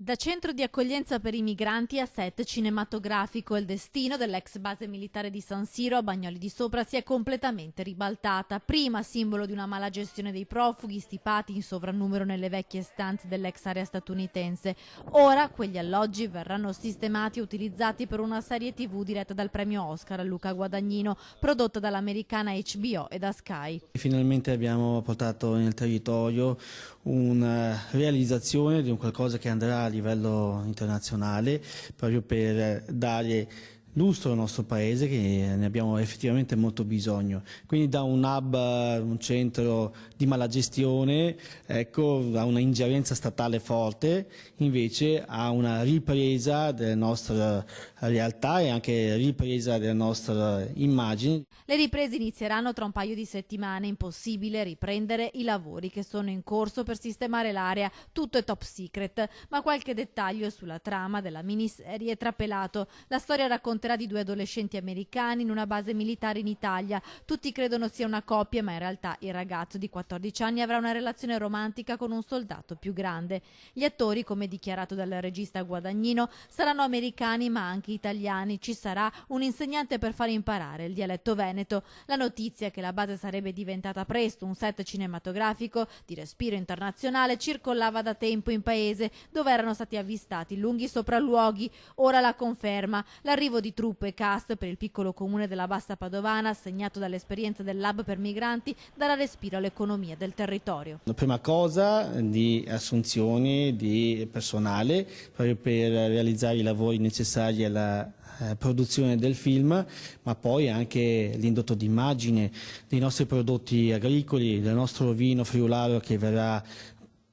Da centro di accoglienza per i migranti a set cinematografico, il destino dell'ex base militare di San Siro a Bagnoli di Sopra si è completamente ribaltata. Prima simbolo di una mala gestione dei profughi stipati in sovrannumero nelle vecchie stanze dell'ex area statunitense. Ora quegli alloggi verranno sistemati e utilizzati per una serie TV diretta dal premio Oscar a Luca Guadagnino, prodotta dall'americana HBO e da Sky. Finalmente abbiamo portato nel territorio una realizzazione di un qualcosa che andrà a livello internazionale proprio per dare lustro al nostro paese, che ne abbiamo effettivamente molto bisogno. Quindi da un hub, un centro di malagestione, ecco, da una ingerenza statale forte, invece a una ripresa della nostra realtà e anche ripresa della nostra immagine. Le riprese inizieranno tra un paio di settimane. Impossibile riprendere i lavori che sono in corso per sistemare l'area. Tutto è top secret, ma qualche dettaglio sulla trama della miniserie è trapelato. La storia racconterà di due adolescenti americani in una base militare in Italia. Tutti credono sia una coppia, ma in realtà il ragazzo di 14 anni avrà una relazione romantica con un soldato più grande. Gli attori, come dichiarato dal regista Guadagnino, saranno americani ma anche italiani. Ci sarà un insegnante per far imparare il dialetto veneto. La notizia che la base sarebbe diventata presto un set cinematografico di respiro internazionale circolava da tempo in paese, dove erano stati avvistati lunghi sopralluoghi. Ora la conferma: l'arrivo di truppe e cast per il piccolo comune della Bassa Padovana, segnato dall'esperienza dell'hub per migranti, darà respiro all'economia del territorio. La prima cosa di assunzioni di personale proprio per realizzare i lavori necessari alla produzione del film, ma poi anche l'indotto d'immagine dei nostri prodotti agricoli, del nostro vino friulano che verrà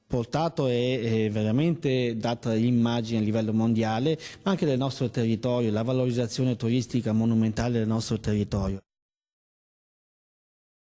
portato e veramente data l'immagine a livello mondiale, ma anche del nostro territorio, la valorizzazione turistica monumentale del nostro territorio.